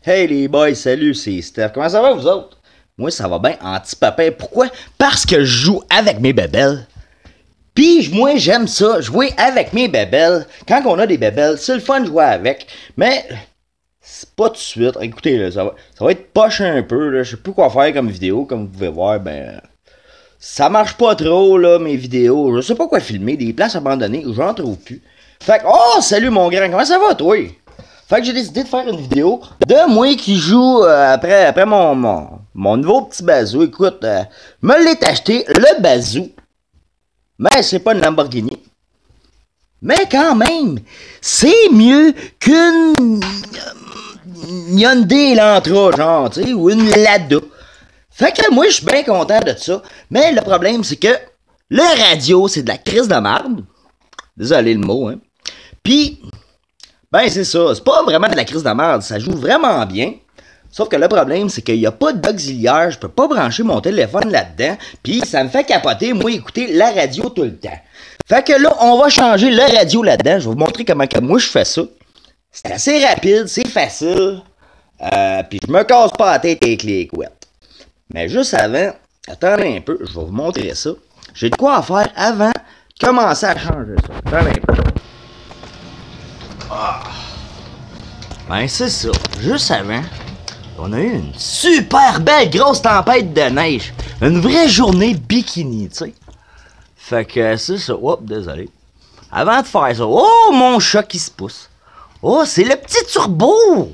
Hey les boys, salut, c'est Steph. Comment ça va vous autres? Moi ça va bien anti-papin. Pourquoi? Parce que je joue avec mes bébelles. Pis moi j'aime ça, jouer avec mes bébelles. Quand on a des bébelles, c'est le fun de jouer avec. Mais c'est pas tout de suite. Écoutez, là, ça va être poche un peu. Là. Je sais plus quoi faire comme vidéo. Comme vous pouvez voir, ben ça marche pas trop là, mes vidéos. Je sais pas quoi filmer, des places abandonnées, j'en trouve plus. Fait que, oh salut mon grand, comment ça va toi? Fait que j'ai décidé de faire une vidéo de moi qui joue après mon nouveau petit bazou. Écoute, me l'ai acheté, le bazou. Mais c'est pas une Lamborghini. Mais quand même, c'est mieux qu'une Hyundai Elantra, genre, tu sais, ou une Lada. Fait que moi, je suis bien content de ça. Mais le problème, c'est que le radio, c'est de la crise de marde. Désolé le mot, hein. Puis, ben c'est ça, c'est pas vraiment de la crise de merde, ça joue vraiment bien. Sauf que le problème, c'est qu'il n'y a pas d'auxiliaire, je peux pas brancher mon téléphone là-dedans, puis ça me fait capoter, moi, écouter la radio tout le temps. Fait que là, on va changer le radio là-dedans, je vais vous montrer comment que moi je fais ça. C'est assez rapide, c'est facile, puis je me casse pas la tête avec les couettes. Mais juste avant, attendez un peu, je vais vous montrer ça. J'ai de quoi faire avant de commencer à changer ça. Attendez un peu. Ah. Ben c'est ça, juste avant, on a eu une super belle grosse tempête de neige. Une vraie journée bikini, tu sais. Fait que c'est ça, oups, désolé. Avant de faire ça, oh mon chat qui se pousse. Oh, c'est le petit turbo.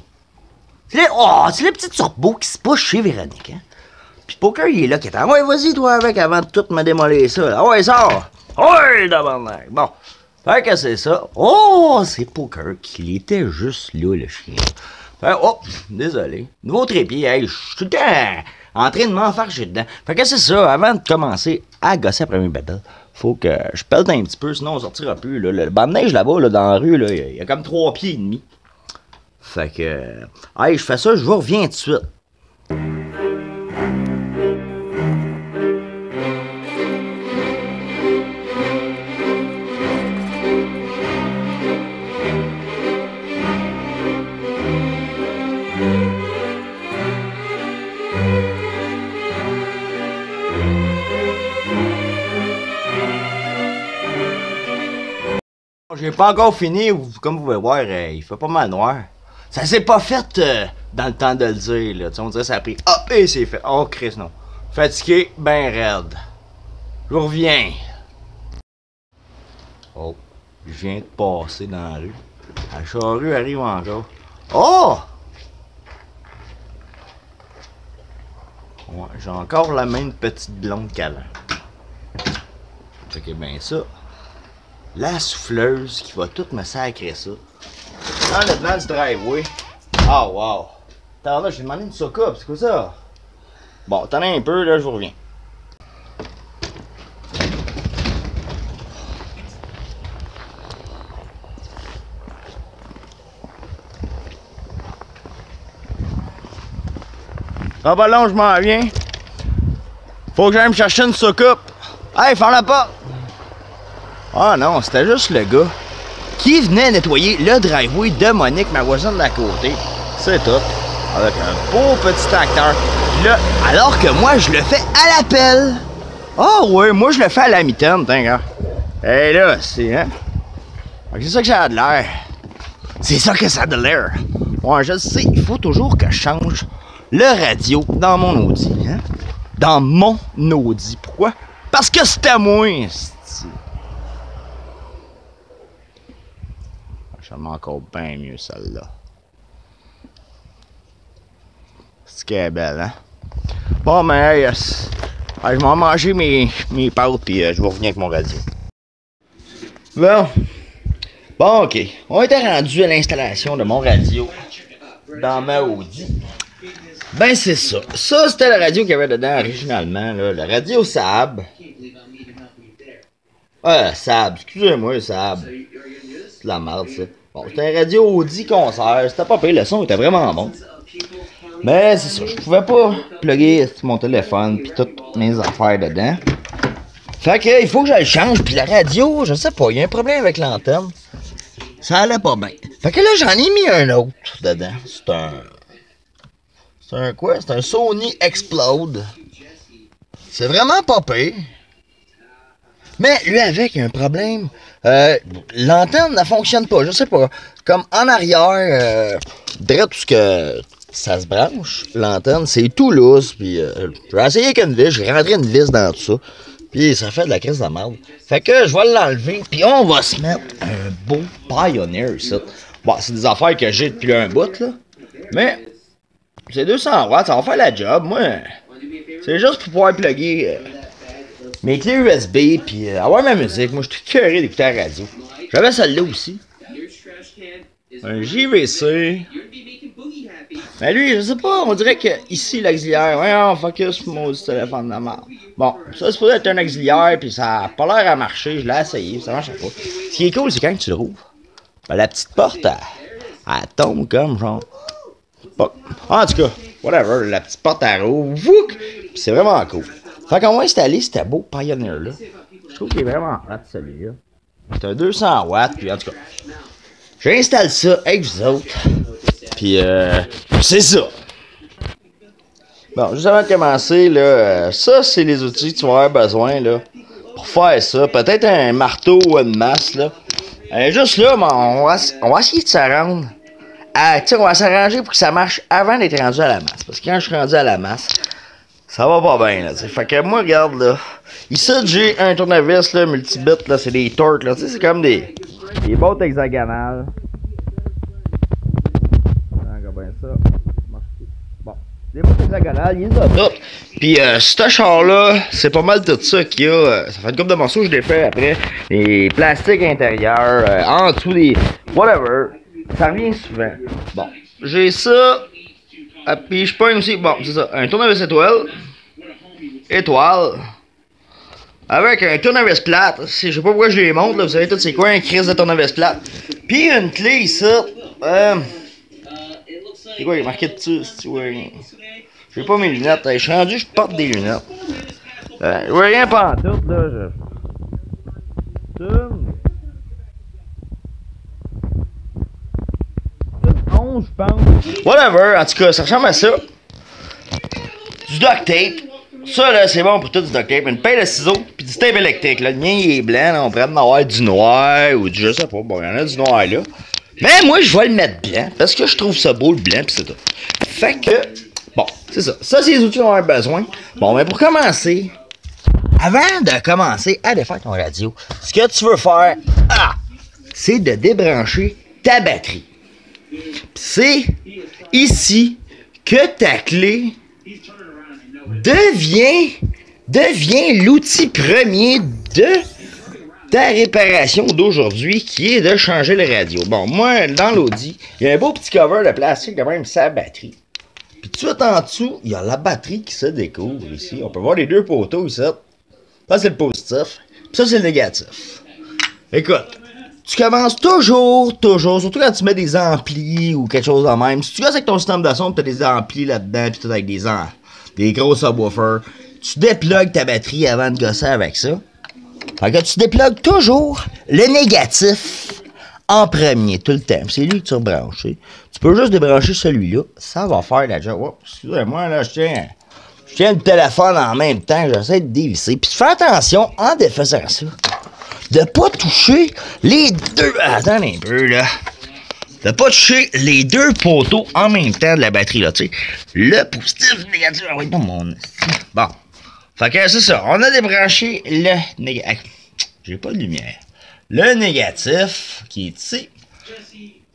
C'est le petit turbo qui se pousse chez Véronique, hein. Puis Poker, il est là qui est en, ouais, vas-y toi avec avant de tout me démolir ça, là. Ouais, sors. Ouais, d'abord. Bon. Fait que c'est ça. Oh, c'est Poker qui était juste là, le chien. Fait, oh, désolé. Nouveau trépied, hey, je suis tout le temps en train de m'enfarger dedans. Fait que c'est ça, avant de commencer à gosser après mes bébelles, faut que je pelte un petit peu, sinon on sortira plus. Là. Le banc de neige là-bas, là, dans la rue, là, il y a comme 3 pieds et demi. Fait que, hey, je fais ça, je vous reviens tout de suite. J'ai pas encore fini, comme vous pouvez voir, il fait pas mal noir. Ça s'est pas fait dans le temps de le dire, là. T'sais, on dirait que ça a pris. Ah, et c'est fait. Oh, Chris, non. Fatigué, ben raide. Je reviens. Oh, je viens de passer dans la rue. La charrue arrive encore. Oh! Ouais, j'ai encore la même petite blonde qu'avant. Fait que ben ça. La souffleuse qui va tout me sacrer ça. Dans le devant du driveway. Ah, wow. Attends, là, j'ai demandé une soucoupe, c'est quoi ça? Bon, attendez un peu, là, je vous reviens. Ah, bah là, je m'en viens. Faut que j'aille me chercher une soucoupe. Hey, ferme la porte! Ah non, c'était juste le gars qui venait nettoyer le driveway de Monique, ma voisine d'à côté. C'est tout. Avec un beau petit tracteur. Là, alors que moi, je le fais à la pelle. Ah ouais, moi, je le fais à la mitaine, t'in, gars. Et là, c'est, hein? C'est ça que ça a de l'air. C'est ça que ça a de l'air. Ouais, je sais, il faut toujours que je change le radio dans mon Audi, hein? Dans mon Audi. Pourquoi? Parce que c'est à moi, j'aime encore bien mieux celle-là. C'est qu'elle est belle, hein? Bon, mais hey, je vais manger mes pâtes puis je vais revenir avec mon radio. Bon, ok. On était rendu à l'installation de mon radio dans ma Audi. Ben, c'est ça. Ça, c'était la radio qu'il y avait dedans originalement, là. Le radio Saab. Saab. Excusez-moi, Saab. C'est de la merde, ça. Bon, c'était un radio Audi concert. C'était pas pire, le son était vraiment bon. Mais c'est ça, je pouvais pas plugger mon téléphone pis toutes mes affaires dedans. Fait que il faut que je le change. Puis la radio, je sais pas, il y a un problème avec l'antenne. Ça allait pas bien. Fait que là, j'en ai mis un autre dedans. C'est un quoi? C'est un Sony Explode. C'est vraiment pas pire. Mais lui avec, il y a un problème. L'antenne ne fonctionne pas, je sais pas. Comme en arrière, direct tout ce que ça se branche, l'antenne, c'est tout lousse. Puis j'ai essayé avec une vis, j'ai rentré une vis dans tout ça. Puis ça fait de la crise de merde. Fait que je vais l'enlever, puis on va se mettre un beau Pioneer ici. Bon, c'est des affaires que j'ai depuis un bout, là. Mais c'est 200 watts, ça va faire la job. Moi, c'est juste pour pouvoir plugger mes clés USB, puis avoir ma musique. Moi, je suis curé d'écouter la radio. J'avais celle-là aussi. Un JVC. Mais lui, je sais pas, on dirait que ici, l'auxiliaire, ouais, on focus mon téléphone de la merde. Bon, ça, c'est pour être un auxiliaire, puis ça a pas l'air à marcher. Je l'ai essayé, ça marche pas. Ce qui est cool, c'est quand tu le rouvres, ben, la petite porte, elle tombe comme genre. Bon. En tout cas, whatever, la petite porte, elle rouvre. C'est vraiment cool. Fait qu'on va installer ce beau Pioneer-là. Je trouve qu'il est vraiment hot, celui-là. C'est un 200 watts, puis en tout cas, j'installe ça avec vous autres. Puis, c'est ça. Bon, juste avant de commencer, là, ça, c'est les outils que tu vas avoir besoin, là, pour faire ça. Peut-être un marteau ou une masse, là. Juste là, on va essayer de s'arranger. On va s'arranger pour que ça marche avant d'être rendu à la masse. Parce que quand je suis rendu à la masse, ça va pas bien, là, t'sais. Fait que moi, regarde, là. Ici, j'ai un tournevis, là, multibit, là, c'est des torques, là. Tu sais, c'est comme des bottes hexagonales. Bien ça. Bon. Des bottes hexagonales, il les a toutes. Puis, ce char-là, c'est pas mal tout ça qu'il y a. Ça fait une couple de morceaux que je l'ai fait après. Les plastiques intérieurs, en dessous des. Whatever. Ça revient souvent. Bon. J'ai ça. Puis, je pogne aussi. Bon, c'est ça. Un tournevis étoile. Avec un tournevis plate. Je sais pas pourquoi je les montre, là. Vous savez tout c'est quoi un crise de tournevis plate. Puis, une clé ici. C'est quoi, il est marqué dessus, si ouais. J'ai pas mes lunettes, je suis rendu, je porte des lunettes. Je vois rien pas en tout, là. C'est 11, je pense. Whatever, en tout cas, ça ressemble à ça. Du duct tape. Ça, là, c'est bon pour tout du duct tape. Une paire de ciseaux, puis du tape électrique, là. Le mien, il est blanc, là. On pourrait en avoir du noir, ou du, je sais pas. Bon, il y en a du noir, là. Mais moi, je vais le mettre blanc, parce que je trouve ça beau, le blanc, pis c'est tout. Fait que, bon, c'est ça. Ça, c'est les outils qu'on va avoir besoin. Bon, mais pour commencer, avant de commencer à défaire ton radio, ce que tu veux faire, c'est de débrancher ta batterie. C'est ici que ta clé devient l'outil premier de ta réparation d'aujourd'hui, qui est de changer le radio. Bon, moi, dans l'Audi, il y a un beau petit cover de plastique de même sa batterie. Puis tout de suite en dessous, il y a la batterie qui se découvre ici. On peut voir les deux poteaux ici. Ça, c'est le positif. Puis ça, c'est le négatif. Écoute, tu commences toujours, surtout quand tu mets des amplis ou quelque chose de même. Si tu gosses avec ton système de son, tu as des amplis là-dedans, puis tout avec des gros subwoofers, tu déplugues ta batterie avant de gosser avec ça. Fait que tu déplugues toujours le négatif en premier, tout le temps. C'est lui que tu rebranches. Tu peux juste débrancher celui-là. Ça va faire la job. Oh, excusez-moi, là, je tiens le téléphone en même temps. J'essaie de dévisser. Puis fais attention, en défaisant ça, de pas toucher les deux. Attends un peu, là. De pas toucher les deux poteaux en même temps de la batterie, là, tu sais. Le positif, le négatif. Ah oui, non, mon. Bon. Fait que c'est ça, on a débranché le négatif. J'ai pas de lumière. Le négatif qui est ici.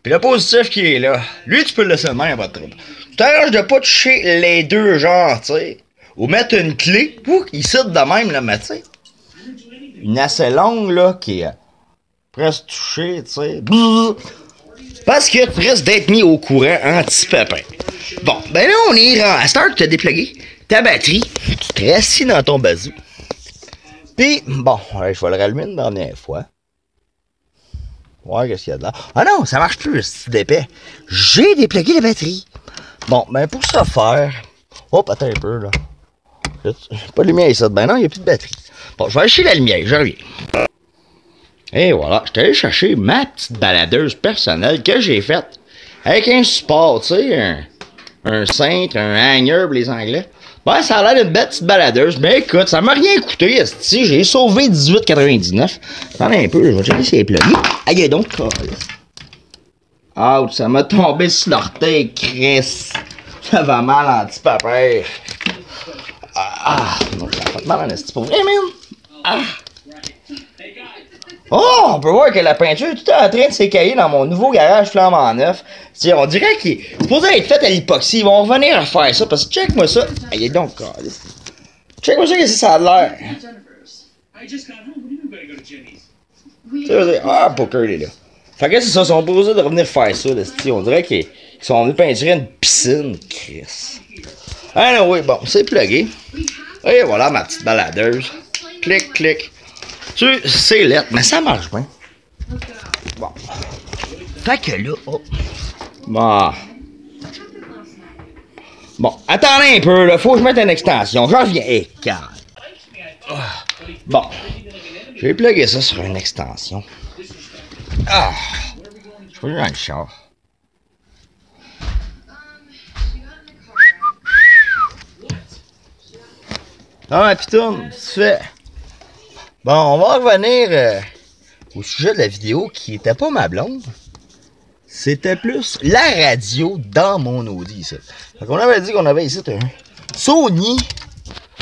Puis le positif qui est là. Lui, tu peux le laisser de même, pas de trouble. Tu t'arranges de pas toucher les deux genres, tu sais. Ou mettre une clé, ici de même, là, mais tu sais. Une assez longue, là, qui est presque touchée, tu sais. Parce que tu risques d'être mis au courant anti-pépin. Bon, ben là, on est à cette heure que tu as déplugué ta batterie, tu te assis dans ton bazou. Puis, bon, je vais le rallumer une dernière fois. Ouais, qu'est-ce qu'il y a de là? Ah non, ça marche plus, c'est d'épais. J'ai déplugué la batterie. Bon, ben pour ça faire... Hop, attends un peu, là. Pas de lumière ici. Ben non, il n'y a plus de batterie. Bon, je vais aller chercher la lumière, je reviens. Et voilà, je suis allé chercher ma petite baladeuse personnelle que j'ai faite avec un support, tu sais, un cintre, un hanger pour les Anglais. Ben, ça a l'air d'une belle petite baladeuse. Ben, écoute, ça m'a rien coûté, esti. J'ai sauvé 18,99. Attendez un peu, je vais checker si elle est pluguée. Aïe, donc, ah, ça m'a tombé sur l'orteil, Chris. Ça va mal en petit papère. Non, ça va pas mal en esti pour vrai, man. Ah. Oh, on peut voir que la peinture est tout en train de s'écailler dans mon nouveau garage flambant neuf. On dirait qu'il est supposé être fait à l'époxy. Ils vont revenir à faire ça parce que check-moi ça. Aïe, donc, check-moi ça, qu'est-ce que ça a l'air. Ah, poker, il est là. Fait que c'est ça, ils sont posés de revenir faire ça, là, on dirait qu'ils sont venus peinturer une piscine, Chris. Ah, oui, bon, c'est plugué. Et voilà ma petite baladeuse. Clic, clic. C'est lettre, mais ça marche bien. Bon. Fait que là, oh. Bon, attendez un peu, là. Faut que je mette une extension. Je reviens. Hey, calme. Bon. J'ai plugué ça sur une extension. Ah. Je peux dans le char. Non, ma pitoune, tu fais. Bon, on va revenir au sujet de la vidéo qui était pas ma blonde. C'était plus la radio dans mon Audi, ça. Fait qu'on avait dit qu'on avait ici un Sony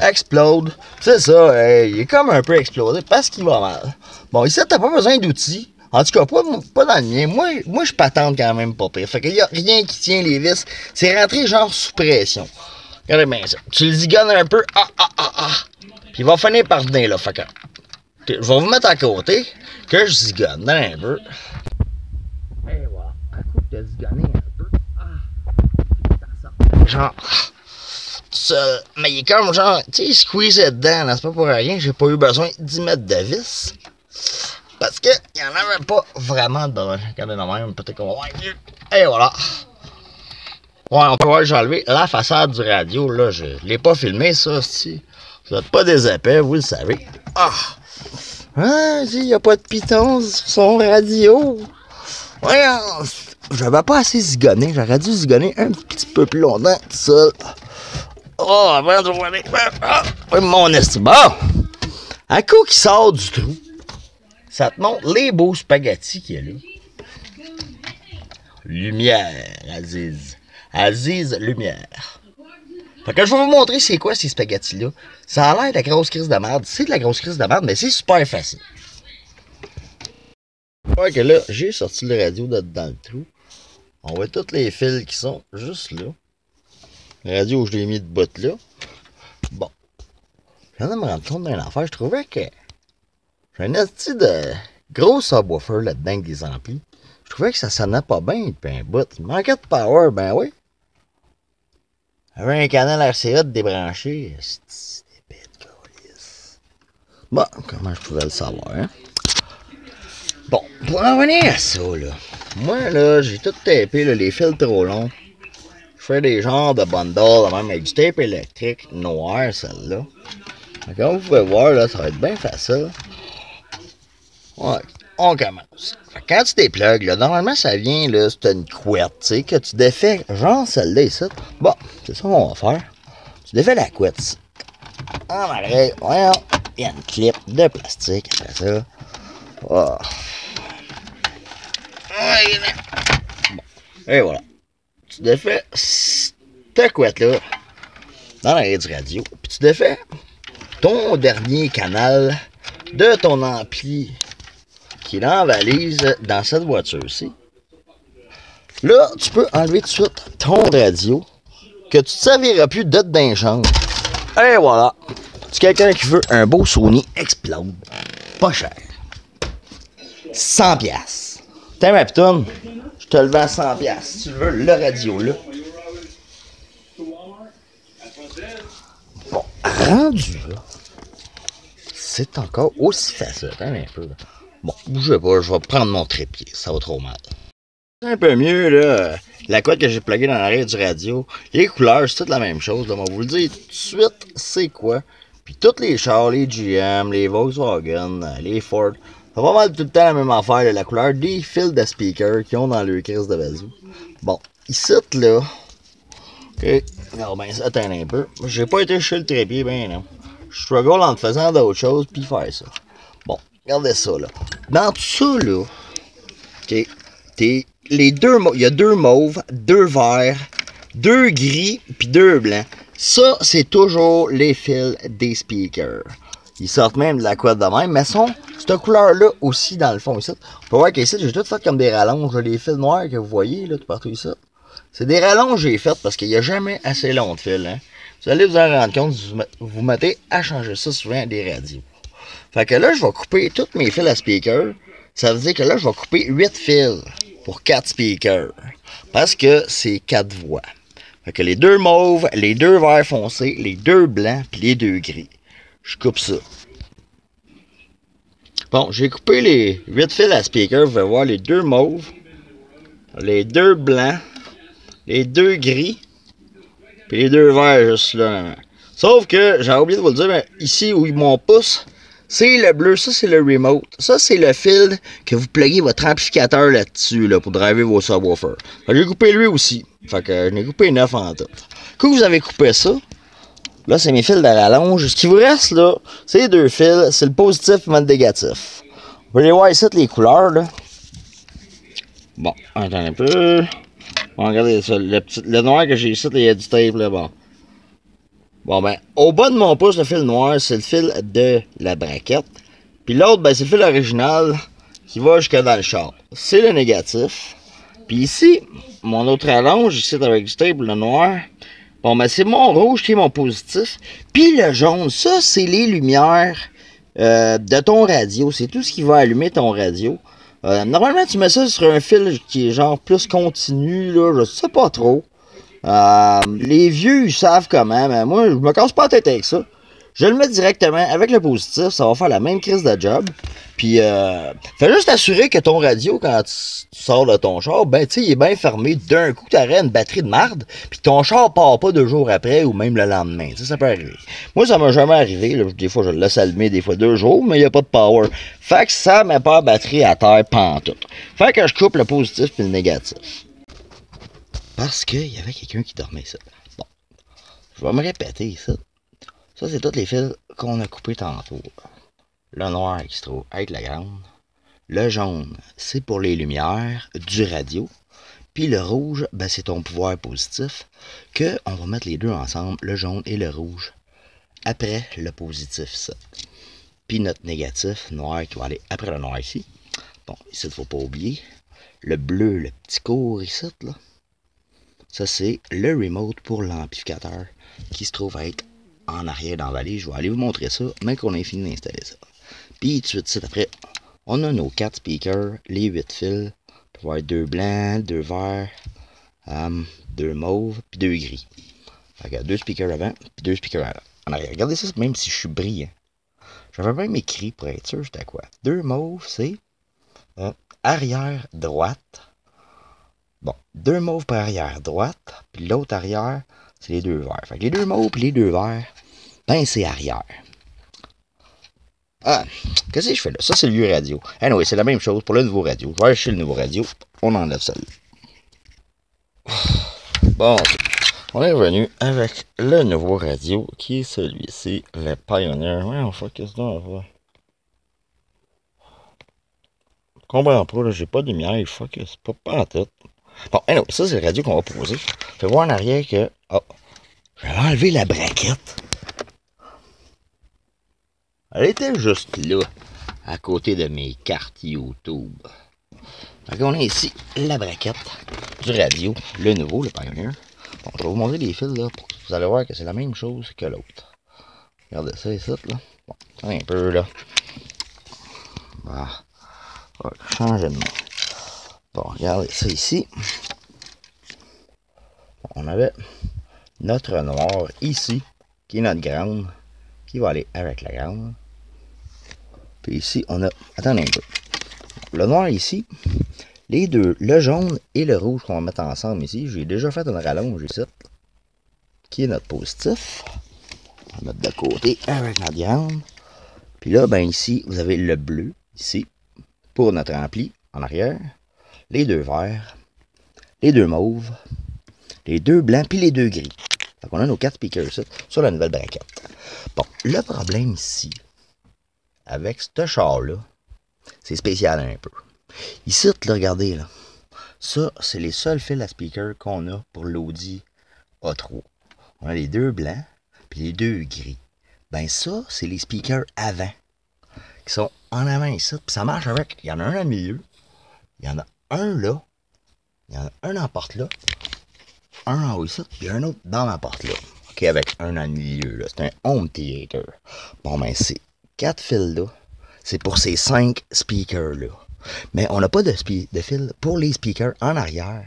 Explode. C'est ça, il est comme un peu explosé parce qu'il va mal. Bon, ici, t'as pas besoin d'outils. En tout cas, pas dans le mien. Moi je patente quand même pas pire. Fait qu'il y a rien qui tient les vis. C'est rentré genre sous pression. Regardez bien ça. Tu le zigonnes un peu. Puis il va finir par venir là. Fait que je vais vous mettre à côté que je zigonne un peu. Et voilà. À coup de zigonner un peu. Genre. Tout seul. Mais il est comme genre. Tu sais, squeezé dedans. C'est pas pour rien. J'ai pas eu besoin d'y mettre de vis. Parce que il y en avait pas vraiment de besoin. Regardez la même. Peut-être qu'on va voir mieux. Et voilà. Ouais, on peut voir que j'ai enlevé la façade du radio. Là, je l'ai pas filmé, ça, si. Vous êtes pas des épais, vous le savez. Il n'y a pas de piton sur son radio. Voyons, j'avais pas assez zigonné. J'aurais dû zigonner un petit peu plus longtemps, tout seul. Avant de voir les... oui, mon estime. À coup qui sort du trou, ça te montre les beaux spaghettis qu'il y a là. Lumière, Aziz. Aziz, lumière. Fait que je vais vous montrer c'est quoi ces spaghettis-là. Ça a l'air de la grosse crise de merde. C'est de la grosse crise de merde, mais c'est super facile. Fait que là, j'ai sorti le radio de dans le trou. On voit tous les fils qui sont juste là. Le radio, je l'ai mis de bout là. Bon. Je viens de me rendre compte d'une affaire. Je trouvais que j'ai un petit de gros subwoofer là-dedans avec des amplis. Je trouvais que ça sonnait pas bien depuis un bout. Il manquait de power, ben oui. J'avais un canal RCA de débranché. C'est épais de colis. Bon, comment je pouvais le savoir, hein? Bon, pour en revenir à ça, là. Moi, là, j'ai tout tapé, là, les fils trop longs. Je fais des genres de bundles, même avec du tape électrique noir, celle-là. Comme vous pouvez voir, là, ça va être bien facile. Ouais, on commence. Quand tu déplugues, là, normalement, ça vient, là, c'est une couette, tu sais, que tu défais, genre celle-là ici. Bon, c'est ça qu'on va faire. Tu défais la couette ici. En arrière, voyons, il y a une clip de plastique après ça. Oh. Bon, et voilà. Tu défais cette couette-là dans l'arrière du radio. Puis tu défais ton dernier canal de ton ampli qui est dans la valise dans cette voiture-ci. Là, tu peux enlever tout de suite ton radio que tu ne te serviras plus de dans chambre. Et voilà. C'est quelqu'un qui veut un beau Sony Explode. Pas cher. 100 piastres. T'as ma pitoune? Je te le vends à 100 piastres. Si tu veux, le radio, là. Bon, rendu là, c'est encore aussi facile. Attends un peu. Bon, bougez pas, je vais prendre mon trépied. Ça va trop mal. C'est un peu mieux, là. La cote que j'ai pluguée dans l'arrière du radio. Les couleurs, c'est toute la même chose. Là. On va vous le dire tout de suite, c'est quoi. Puis toutes les chars, les GM, les Volkswagen, les Ford, c'est pas mal tout le temps la même affaire. Là. La couleur des fils de speaker qu'ils ont dans leur crise de bazou. Bon, ici, là, Ok, regarde ben ça, attends un peu. J'ai pas été chez le trépied, ben non. Je struggle en faisant d'autres choses, puis faire ça. Bon, regardez ça, là. Dans tout ça, là, ok, les deux, il y a 2 mauves, 2 verts, 2 gris, puis 2 blancs. Ça, c'est toujours les fils des speakers. Ils sortent même de la couette de même, mais sont cette couleur-là aussi dans le fond ici. On peut voir qu'ici, j'ai tout fait comme des rallonges, les fils noirs que vous voyez, là, tout partout ici. C'est des rallonges que j'ai faites parce qu'il n'y a jamais assez long de fil, hein. Vous allez vous en rendre compte, vous mettez à changer ça souvent à des radios. Fait que là, je vais couper tous mes fils à speaker. Ça veut dire que là, je vais couper 8 fils pour 4 speakers. Parce que c'est 4 voix. Fait que les 2 mauves, les 2 verts foncés, les 2 blancs, puis les 2 gris. Je coupe ça. Bon, j'ai coupé les 8 fils à speaker. Vous allez voir les 2 mauves, les 2 blancs, les 2 gris, puis les 2 verts juste là. Sauf que, j'ai oublié de vous le dire, mais ici où mon pouce, c'est le bleu, ça c'est le remote. Ça c'est le fil que vous pluguez votre amplificateur là-dessus là, pour driver vos subwoofers. J'ai coupé lui aussi. Fait que j'en ai coupé 9 en tout. Quand vous avez coupé ça, là c'est mes fils de rallonge. Ce qui vous reste là, c'est les 2 fils, c'est le positif et le négatif. Vous allez voir ici les couleurs là. Bon, attendez un peu. Bon, regardez ça, le noir que j'ai ici, il y a du tape là, bon. Bon ben, au bas de mon pouce, le fil noir, c'est le fil de la braquette. Puis l'autre, ben c'est le fil original qui va jusque dans le char. C'est le négatif. Puis ici, mon autre rallonge, ici avec du tape, le noir. Bon ben c'est mon rouge qui est mon positif. Puis le jaune, ça c'est les lumières de ton radio. C'est tout ce qui va allumer ton radio. Normalement, tu mets ça sur un fil qui est genre plus continu, là, je sais pas trop. Les vieux, ils savent comment, mais moi, je me casse pas la tête avec ça. Je le mets directement avec le positif, ça va faire la même crise de job. Puis, fais juste assurer que ton radio, quand tu sors de ton char, ben, tu sais, il est bien fermé. D'un coup, t'aurais une batterie de marde, puis ton char part pas 2 jours après ou même le lendemain. Ça peut arriver. Moi, ça m'est jamais arrivé. Là. Des fois, je le laisse allumer, des fois 2 jours, mais il n'y a pas de power. Fait que ça met pas la batterie à terre pantoute. Fait que je coupe le positif puis le négatif. Parce qu'il y avait quelqu'un qui dormait ça. Bon, je vais me répéter ça. Ça, c'est tous les fils qu'on a coupés tantôt. Le noir qui se trouve avec la grande. Le jaune, c'est pour les lumières du radio. Puis le rouge, ben, c'est ton pouvoir positif. Que on va mettre les deux ensemble, le jaune et le rouge. Après le positif, ça. Puis notre négatif, noir, qui va aller après le noir ici. Bon, ici, il ne faut pas oublier. Le bleu, le petit court ici, là. Ça, c'est le remote pour l'amplificateur qui se trouve à être en arrière dans la valise. Je vais aller vous montrer ça, mais qu'on ait fini d'installer ça. Puis, tout de suite après, on a nos 4 speakers, les 8 fils. On va avoir 2 blancs, 2 verts, 2 mauves, puis 2 gris. Fait que 2 speakers avant, puis 2 speakers en arrière. Regardez ça, même si je suis brillant. J'avais même écrit pour être sûr, j'étais à quoi? 2 mauves, c'est arrière droite. Bon, 2 mauves pour arrière droite, puis l'autre arrière, c'est les 2 verts. Fait que les 2 mauves et les 2 verts, ben c'est arrière. Ah, qu'est-ce que je fais là? Ça, c'est le vieux radio. Anyway, c'est la même chose pour le nouveau radio. Je vais acheter le nouveau radio, on enlève celle-là. Bon, on est revenu avec le nouveau radio, qui est celui-ci, le Pioneer. Ouais, on fait qu'est-ce qu'on va. Je comprends pas, là, j'ai pas de lumière, il faut que c'est pas en tête. Bon, anyway, ça c'est le radio qu'on va poser. Fais voir en arrière que... Oh, je vais enlever la braquette. Elle était juste là, à côté de mes cartes YouTube. Donc on a ici la braquette du radio, le nouveau, le Pioneer. Bon, je vais vous montrer les fils là, pour que vous allez voir que c'est la même chose que l'autre. Regardez ça ici, là. Bon, un peu là. Voilà. On va changer de nom. Bon, regardez ça ici. On avait notre noir ici, qui est notre grande, qui va aller avec la grande. Puis ici, on a... Attendez un peu. Le noir ici, les deux, le jaune et le rouge qu'on va mettre ensemble ici. J'ai déjà fait une rallonge ici, qui est notre positif. On va mettre de côté avec notre grande. Puis là, ben ici, vous avez le bleu, ici, pour notre ampli, en arrière. Les 2 verts, les 2 mauves, les deux blancs, puis les deux gris. Fait qu'on a nos 4 speakers ici, sur la nouvelle braquette. Bon, le problème ici, avec ce char-là, c'est spécial un peu. Ici, là, regardez, là. Ça, c'est les seuls fils à speaker qu'on a pour l'Audi A3. On a les deux blancs, puis les deux gris. Ben ça, c'est les speakers avant, qui sont en avant ici, puis ça marche avec. Il y en a un dans le milieu, il y en a un là, il y en a un en porte là, un en haut ici, puis un autre dans la porte là. OK, avec un dans le milieu, là. C'est un home theater. Bon, ben, ces 4 fils-là, c'est pour ces 5 speakers-là. Mais on n'a pas de fil pour les speakers en arrière.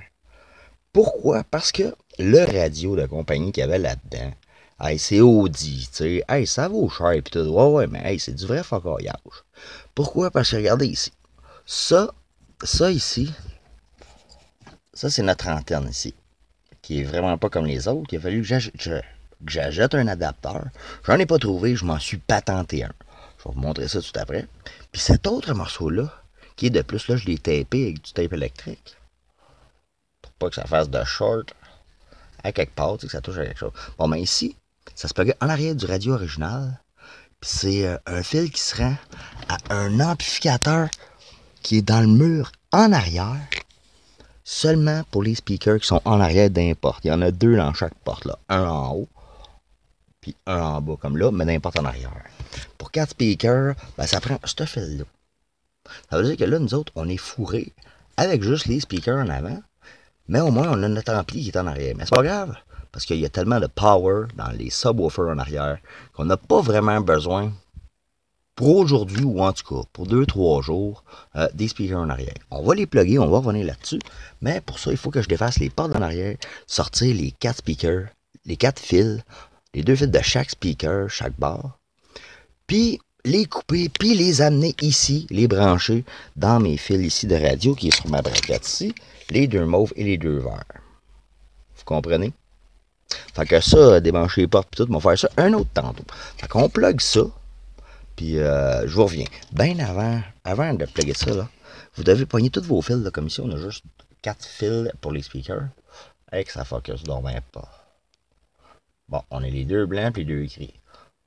Pourquoi? Parce que le radio de compagnie qu'il y avait là-dedans, hey, c'est Audi, tu sais, hey, ça vaut cher, pis tout. Ouais, mais hey, c'est du vrai focaillage. Pourquoi? Parce que regardez ici. Ça ici, ça c'est notre antenne ici, qui est vraiment pas comme les autres. Il a fallu que j'achète un adapteur. J'en ai pas trouvé, je m'en suis patenté un. Je vais vous montrer ça tout après. Puis cet autre morceau-là, qui est de plus, là, je l'ai tapé avec du tape électrique. Pour pas que ça fasse de short. À quelque part, tu sais, que ça touche à quelque chose. Bon, ben ici, ça se plug en arrière du radio original. Puis c'est un fil qui se rend à un amplificateur qui est dans le mur en arrière. Seulement pour les speakers qui sont en arrière d'un porte. Il y en a 2 dans chaque porte, là. Un en haut, puis un en bas, comme là, mais d'un porte en arrière. Pour 4 speakers, ben ça prend ce fil-là. Ça veut dire que là, nous autres, on est fourrés avec juste les speakers en avant, mais au moins, on a notre ampli qui est en arrière. Mais c'est pas grave, parce qu'il y a tellement de power dans les subwoofers en arrière qu'on n'a pas vraiment besoin, pour aujourd'hui, ou en tout cas, pour 2-3 jours, des speakers en arrière. On va les plugger, on va revenir là-dessus, mais pour ça, il faut que je défasse les portes en arrière, sortir les 4 speakers, les 4 fils, les 2 fils de chaque speaker, chaque barre, puis les couper, puis les amener ici, les brancher dans mes fils ici de radio qui est sur ma braquette ici, les 2 mauves et les 2 verts. Vous comprenez? Fait que ça, débrancher les portes puis tout, on va faire ça un autre tantôt. Fait qu'on plug ça, puis je vous reviens. Ben avant de plugger ça, là, vous devez pogner tous vos fils, là, comme ici, on a juste 4 fils pour les speakers, avec ça focus, donc ben pas. Bon, on a les 2 blancs puis les 2 gris.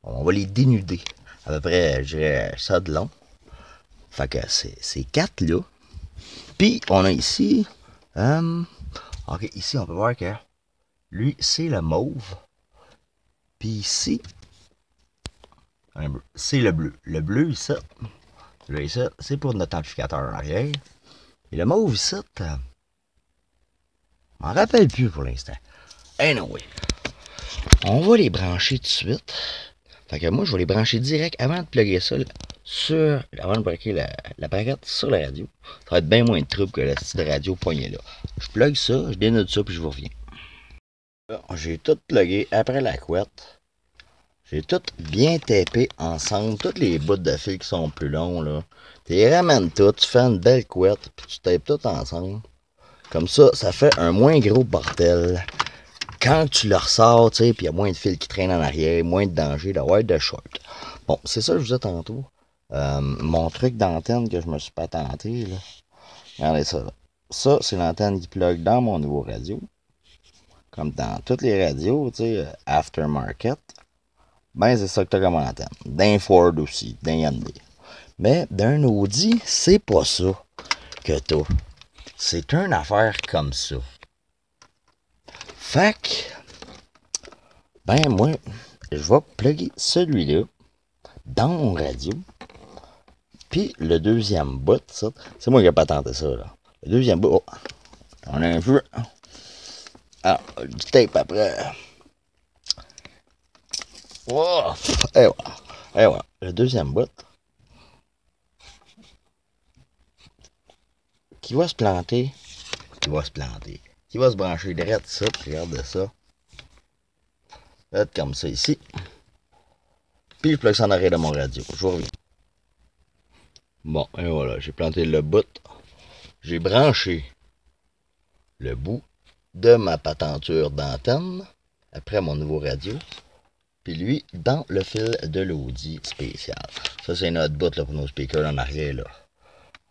On va les dénuder. À peu près, je dirais, ça de long. Fait que c'est 4 là. Puis, on a ici... ok, ici, on peut voir que lui, c'est le mauve. Puis ici, c'est le bleu. Le bleu, ici, c'est pour notre amplificateur en arrière. Et le mauve, ici, je m'en rappelle plus pour l'instant. Anyway, on va les brancher tout de suite. Fait que moi, je vais les brancher direct avant de plugger ça avant de braquer la braquette sur la radio. Ça va être bien moins de trouble que la style de radio poignée là. Je plug ça, je dénude ça, puis je vous reviens. J'ai tout plugué après la couette. J'ai tout bien tapé ensemble. Toutes les bouts de fil qui sont plus longs, là. Tu les ramènes tout, tu fais une belle couette, puis tu tapes tout ensemble. Comme ça, ça fait un moins gros bordel. Quand tu le ressors, tu sais, puis il y a moins de fils qui traînent en arrière, moins de danger d'avoir de short. Bon, c'est ça que je vous disais tantôt. Mon truc d'antenne que je me suis patenté, là. Regardez ça, là. Ça, c'est l'antenne qui plug dans mon nouveau radio. Comme dans toutes les radios, tu sais, aftermarket. Ben, c'est ça que tu as comme antenne. D'un Ford aussi, d'un Hyundai. Mais d'un Audi, c'est pas ça que t'as. C'est une affaire comme ça. Fait que, ben moi, je vais plugger celui-là dans mon radio. Puis le deuxième bout, ça, c'est moi qui ai patenté ça, là. Le deuxième bout, oh, on a un peu, ah, du tape après. Oh, et voilà, et voilà. Le deuxième bout, qui va se planter, qui va se brancher direct ça, regarde ça. Comme ça ici. Puis je plug ça en arrière de mon radio. Je vous reviens. Bon, et voilà, j'ai planté le bout. J'ai branché le bout de ma patenture d'antenne après mon nouveau radio. Puis lui, dans le fil de l'Audi spécial. Ça, c'est notre bout là, pour nos speakers en arrière. Là.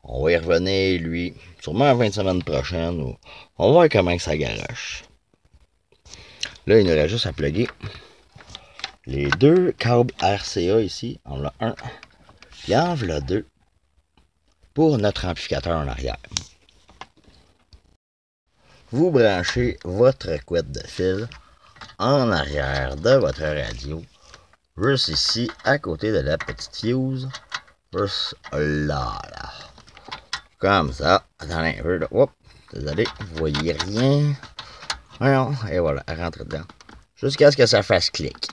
On va y revenir, lui, sûrement la fin de semaine prochaine. On va voir comment ça garoche. Là, il nous reste juste à plugger les deux câbles RCA ici. On en a un. Il en a deux pour notre amplificateur en arrière. Vous branchez votre couette de fil en arrière de votre radio. Juste ici, à côté de la petite fuse. Juste là. Comme ça. Attendez un peu. Là. Oups, désolé, vous voyez rien. Voyons, et voilà, elle rentre dedans. Jusqu'à ce que ça fasse clic.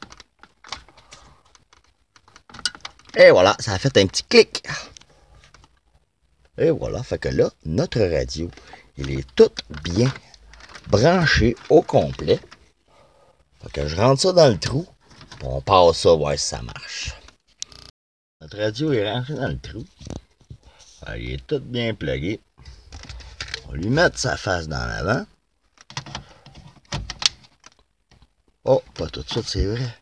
Et voilà, ça a fait un petit clic. Et voilà, fait que là, notre radio, il est tout bien branché au complet. Fait que je rentre ça dans le trou, puis on passe ça, voir si ça marche. Notre radio est rentré dans le trou. Il est tout bien plugué. On va lui mettre sa face dans l'avant. Oh, pas tout de suite, c'est vrai.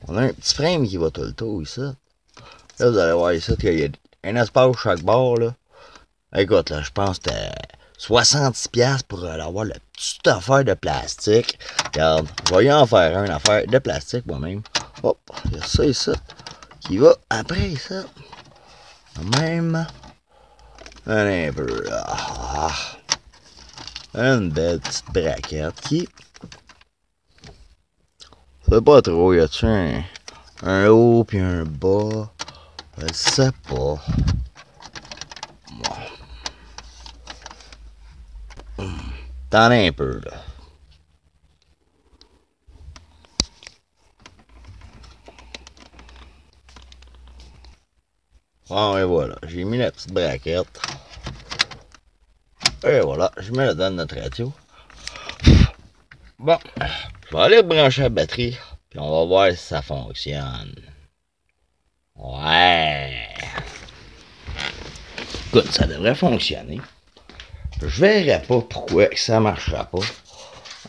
On a un petit frame qui va tout le tour ici. Là, vous allez voir ici qu'il y a un espace chaque bord, là. Écoute, là, je pense que c'était 66$ pour avoir la petite affaire de plastique. Regarde, je vais y en faire une affaire de plastique moi-même. Hop, il y a ça ici qui va après ça. Même. Un peu là. Une belle petite braquette qui. Je sais pas trop, y a-tu un haut puis un bas? Je sais pas. T'en as un peu là. Bon, et voilà, j'ai mis la petite braquette. Et voilà, je mets là-dedans notre radio. Bon, je vais aller brancher la batterie, puis on va voir si ça fonctionne. Ouais. Écoute, ça devrait fonctionner. Je verrai pas pourquoi ça marchera pas.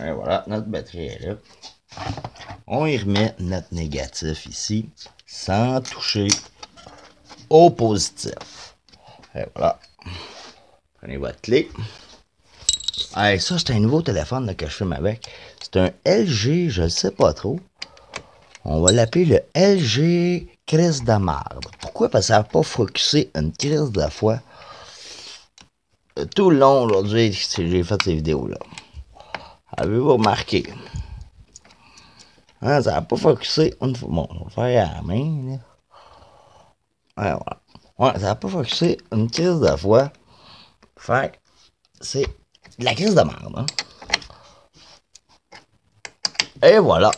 Et voilà, notre batterie est là. On y remet notre négatif ici, sans toucher au positif. Et voilà. Prenez votre clé. Hey, ça, c'est un nouveau téléphone là, que je filme avec. C'est un LG, je ne sais pas trop. On va l'appeler le LG crise de marde. Pourquoi? Parce que ça n'a pas focusé une crise de fois. Tout le long aujourd'hui, j'ai fait ces vidéos-là. Avez-vous remarqué? Hein, ça n'a pas focusé une fois. Bon, on va faire à la main. Là. Ouais, voilà. Ouais, ça n'a pas focusé une crise de fois. Fait c'est de la crise de merde. Hein? Et voilà.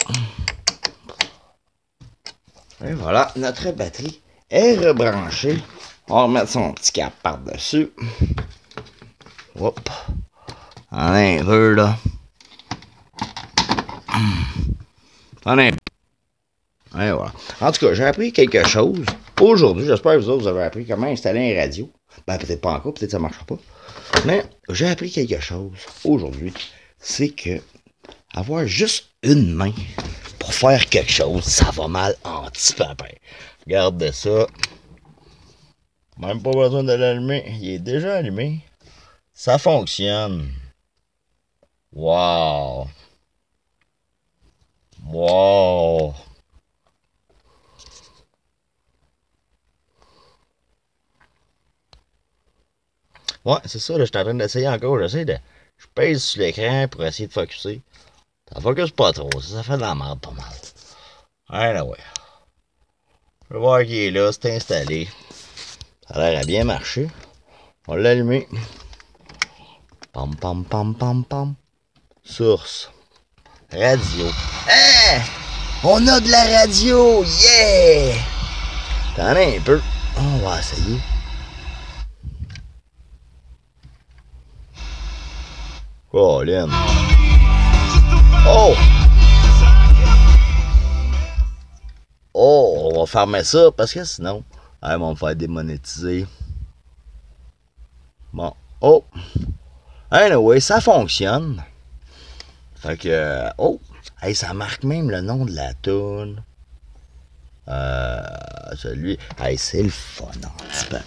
Et voilà, notre batterie est rebranchée. On va remettre son petit cap par-dessus. Hop. En un peu, là. En un peu. Et voilà. En tout cas, j'ai appris quelque chose aujourd'hui. J'espère que vous autres, vous avez appris comment installer un radio. Ben, peut-être pas encore, peut-être que ça ne marchera pas. Mais j'ai appris quelque chose aujourd'hui. C'est que avoir juste une main pour faire quelque chose, ça va mal en petit papin. Regardez ça. Même pas besoin de l'allumer. Il est déjà allumé. Ça fonctionne. Wow. Wow. Ouais, c'est ça, là, je suis en train d'essayer encore. J'essaie de. Je pèse sur l'écran pour essayer de focusser. Ça focus pas trop, ça fait de la merde pas mal. Anyway. Je vais voir qu'il est là, c'est installé. Ça a l'air à bien marcher. On va l'allumer. Pam pam pam pam pam. Source. Radio. Hein? On a de la radio! Yeah! T'en as un peu. On va essayer. Colin. Oh! Oh, on va fermer ça parce que sinon, ils vont me faire démonétiser. Bon. Oh! Anyway, ça fonctionne. Fait que, oh! Hey, ça marque même le nom de la toune. Celui. Hey, c'est le fun, un petit peu.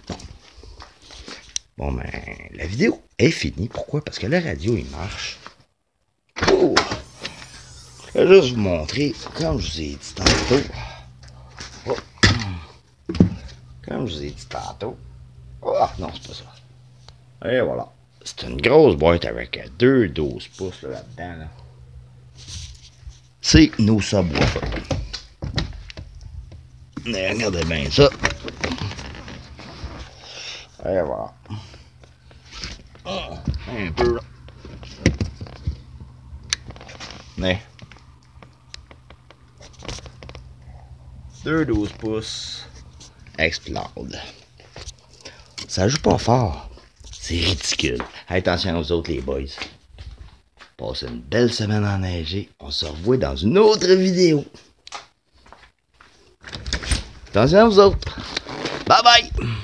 Bon. Bon, ben, la vidéo est finie. Pourquoi? Parce que la radio, il marche. Oh! Je vais juste vous montrer, comme je vous ai dit tantôt. Oh. Comme je vous ai dit tantôt. Oh, non, c'est pas ça. Et voilà. C'est une grosse boîte avec 2 12 pouces là-dedans. Là. C'est nos subwoofers. Mais regardez bien ça. Et voilà. Un peu là. Mais 2 12 pouces explode. Ça joue pas fort. C'est ridicule. Attention aux autres les boys. Passez une belle semaine enneigée. On se revoit dans une autre vidéo. Attention à vous autres. Bye bye.